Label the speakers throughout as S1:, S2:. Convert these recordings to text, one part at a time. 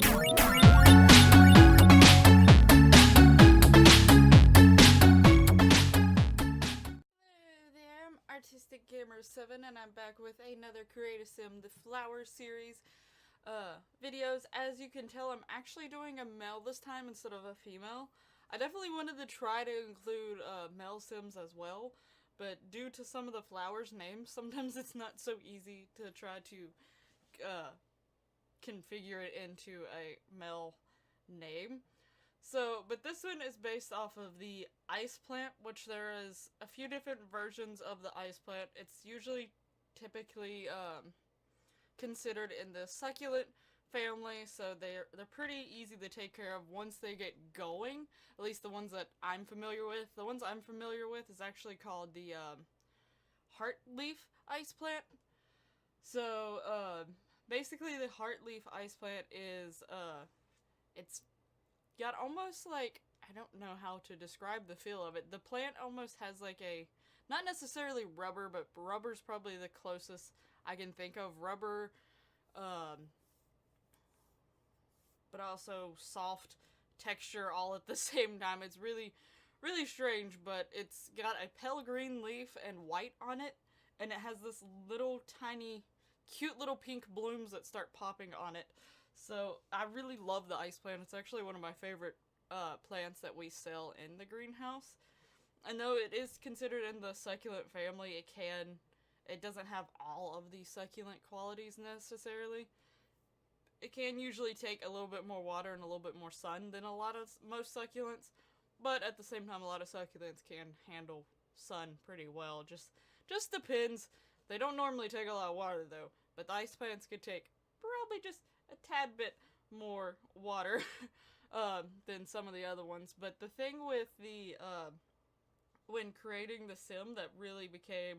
S1: there, I'm Artistic Gamer 7 and I'm back with another Create a Sim, the Flower series videos. As you can tell, I'm actually doing a male this time instead of a female. I definitely wanted to try to include male Sims as well, but due to some of the flowers' names, sometimes it's not so easy to try to configure it into a male name. So, but this one is based off of the ice plant, which there is a few different versions of the ice plant. It's usually typically considered in the succulent family, so they're pretty easy to take care of once they get going. At least the ones that I'm familiar with. The ones I'm familiar with is actually called the heartleaf ice plant. So basically the heartleaf ice plant is it's got almost like, I don't know how to describe the feel of it. The plant almost has like a, not necessarily rubber, but rubber's probably the closest I can think of. Rubber, but also soft texture all at the same time. It's really, really strange, but it's got a pale green leaf and white on it, and it has this little tiny, cute little pink blooms that start popping on it. So I really love the ice plant. It's actually one of my favorite plants that we sell in the greenhouse. I know it is considered in the succulent family. It doesn't have all of the succulent qualities necessarily. It can usually take a little bit more water and a little bit more sun than most succulents, but at the same time, a lot of succulents can handle sun pretty well. Just depends. They don't normally take a lot of water though, but the ice plants could take probably just a tad bit more water than some of the other ones. But the thing with the when creating the sim that really became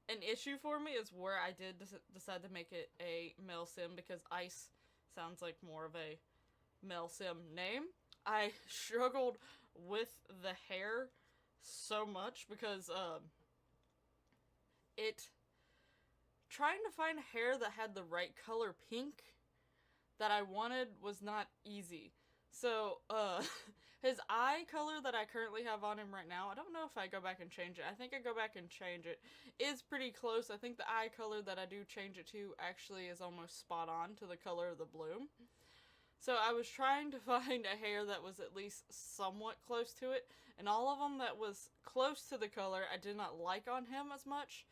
S1: an issue for me is where I did decide to make it a male sim, because ice sounds like more of a male sim name. I struggled with the hair so much because trying to find hair that had the right color pink that I wanted was not easy. So, his eye color that I currently have on him right now, I don't know if I go back and change it. I think I go back and change it. Is pretty close. I think the eye color that I do change it to actually is almost spot on to the color of the bloom. So I was trying to find a hair that was at least somewhat close to it, and all of them that was close to the color I did not like on him as much.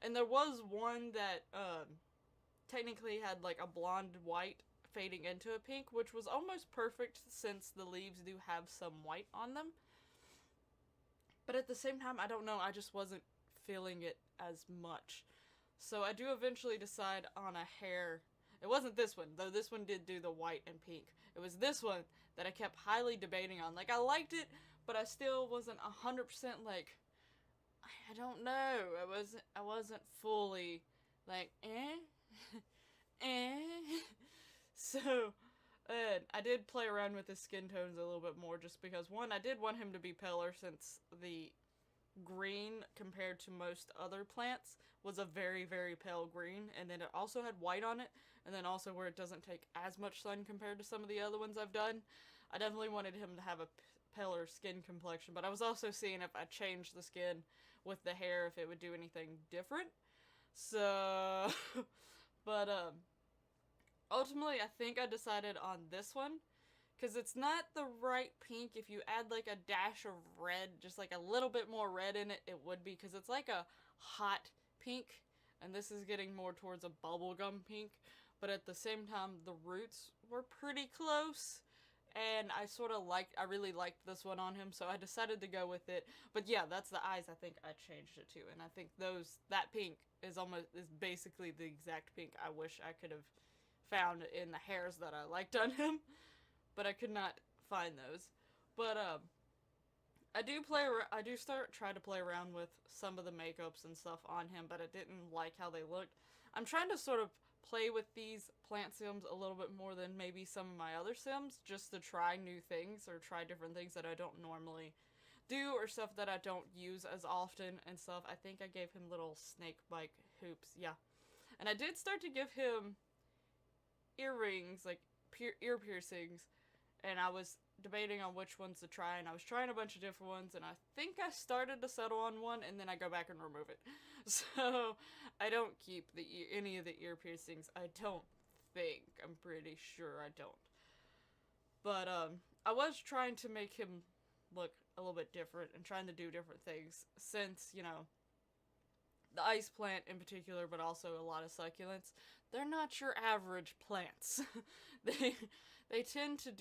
S1: And there was one that technically had like a blonde white fading into a pink, which was almost perfect since the leaves do have some white on them. But at the same time, I don't know, I just wasn't feeling it as much. So I do eventually decide on a hair. It wasn't this one, though this one did do the white and pink. It was this one that I kept highly debating on. Like, I liked it, but I still wasn't 100% like, I don't know. I wasn't fully like, So, I did play around with his skin tones a little bit more, just because, one, I did want him to be paler, since the green, compared to most other plants, was a very, very pale green, and then it also had white on it, and then also where it doesn't take as much sun compared to some of the other ones I've done. I definitely wanted him to have a paler skin complexion, but I was also seeing if I changed the skin with the hair, if it would do anything different. So, but, ultimately, I think I decided on this one, because it's not the right pink. If you add like a dash of red, just like a little bit more red in it, it would be, because it's like a hot pink, and this is getting more towards a bubblegum pink, but at the same time, the roots were pretty close, and I really liked this one on him, so I decided to go with it. But yeah, that's the eyes I think I changed it to, and I think that pink is basically the exact pink I wish I could have found in the hairs that I liked on him, but I could not find those. But I do try to play around with some of the makeups and stuff on him, but I didn't like how they looked. I'm trying to sort of play with these plant sims a little bit more than maybe some of my other sims, just to try new things or try different things that I don't normally do, or stuff that I don't use as often and stuff. I think I gave him little snake bite hoops, yeah. And I did start to give him earrings, like ear piercings, and I was debating on which ones to try, and I was trying a bunch of different ones, and I think I started to settle on one, and then I go back and remove it. So I don't keep any of the ear piercings. I don't think. I'm pretty sure I don't. But I was trying to make him look a little bit different and trying to do different things since, you know, the ice plant in particular, but also a lot of succulents, they're not your average plants. they tend to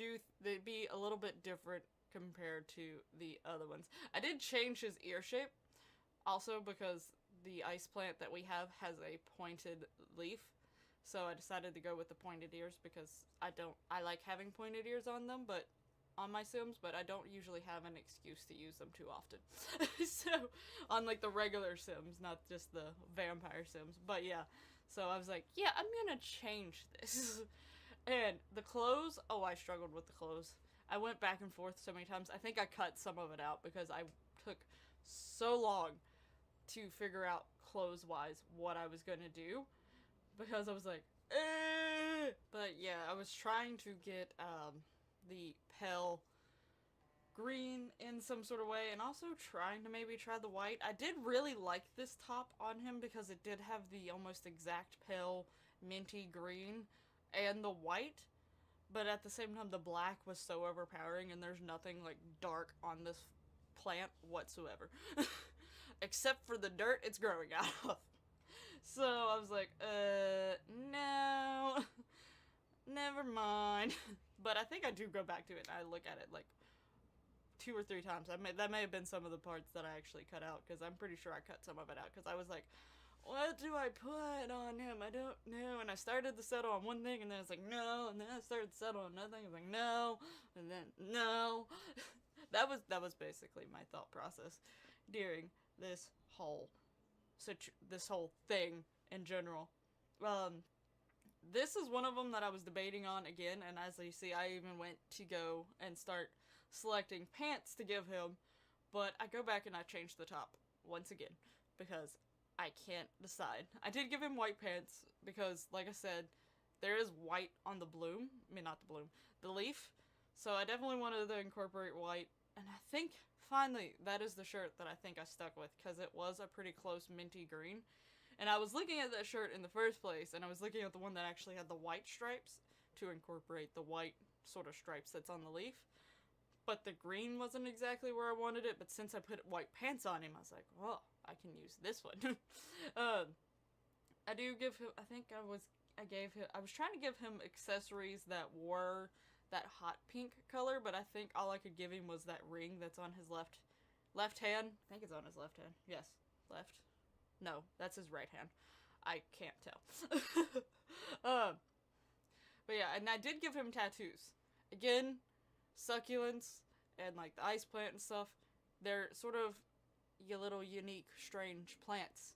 S1: be a little bit different compared to the other ones. I did change his ear shape also because the ice plant that we have has a pointed leaf. So I decided to go with the pointed ears because I like having pointed ears on them, but on my Sims, but I don't usually have an excuse to use them too often. So, on like the regular Sims, not just the vampire Sims. But yeah, so I was like, yeah, I'm gonna change this. And the clothes, oh, I struggled with the clothes. I went back and forth so many times. I think I cut some of it out because I took so long to figure out clothes-wise what I was gonna do. Because I was like, eh! But yeah, I was trying to get, the pale green in some sort of way, and also trying to maybe try the white. I did really like this top on him because it did have the almost exact pale minty green and the white, but at the same time the black was so overpowering, and there's nothing like dark on this plant whatsoever. Except for the dirt it's growing out of. So I was like, no, never mind. But I think I do go back to it and I look at it like 2 or 3 times. That may have been some of the parts that I actually cut out, because I'm pretty sure I cut some of it out, because I was like, what do I put on him? I don't know. And I started to settle on one thing, and then I was like, no. And then I started to settle on another thing. I was like, no. And then, no. that was basically my thought process during this whole thing in general. This is one of them that I was debating on again, and as you see, I even went to go and start selecting pants to give him, but I go back and I change the top once again because I can't decide. I did give him white pants because, like I said, there is white on the bloom. I mean, not the bloom, the leaf. So I definitely wanted to incorporate white, and I think finally that is the shirt that I think I stuck with, because it was a pretty close minty green. And I was looking at that shirt in the first place, and I was looking at the one that actually had the white stripes to incorporate the white sort of stripes that's on the leaf. But the green wasn't exactly where I wanted it, but since I put white pants on him, I was like, well, I can use this one. I do give him, I was trying to give him accessories that were that hot pink color, but I think all I could give him was that ring that's on his left hand. I think it's on his left hand. Yes, left. No, that's his right hand. I can't tell. But yeah, and I did give him tattoos. Again, succulents and like the ice plant and stuff, they're sort of your little unique, strange plants.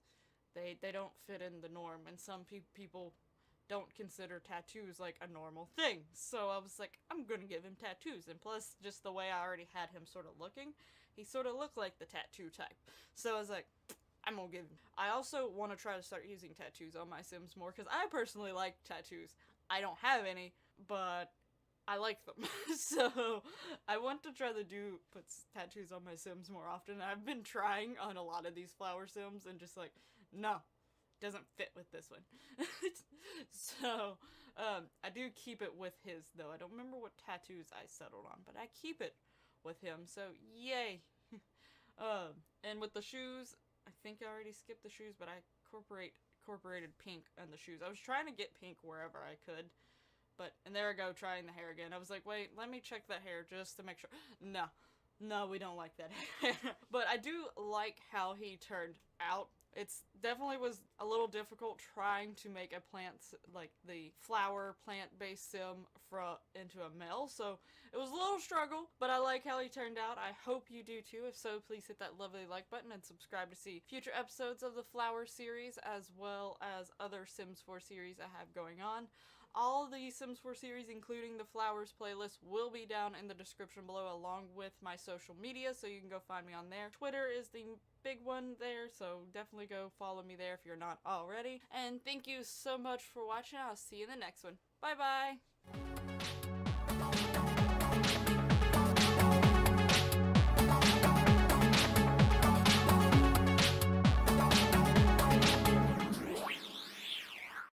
S1: They don't fit in the norm, and some people don't consider tattoos like a normal thing. So I was like, I'm gonna give him tattoos, and plus, just the way I already had him sort of looking, he sort of looked like the tattoo type. So I was like, I'm gonna give him. I also want to try to start using tattoos on my Sims more, because I personally like tattoos. I don't have any, but I like them. So I want to try to put tattoos on my Sims more often. I've been trying on a lot of these flower Sims and just like, no, doesn't fit with this one. So I do keep it with his though. I don't remember what tattoos I settled on, but I keep it with him. So yay. And with the shoes, I think I already skipped the shoes, but I incorporated pink on the shoes. I was trying to get pink wherever I could. But, and there I go, trying the hair again. I was like, wait, let me check that hair just to make sure. No, we don't like that hair. But I do like how he turned out. It's definitely was a little difficult trying to make a plant, like the flower plant-based sim into a male. So it was a little struggle, but I like how he turned out. I hope you do too. If so, please hit that lovely like button and subscribe to see future episodes of the flower series, as well as other Sims 4 series I have going on. All the Sims 4 series, including the Flowers playlist, will be down in the description below, along with my social media, so you can go find me on there. Twitter is the big one there, so definitely go follow me there if you're not already. And thank you so much for watching. I'll see you in the next one. Bye bye!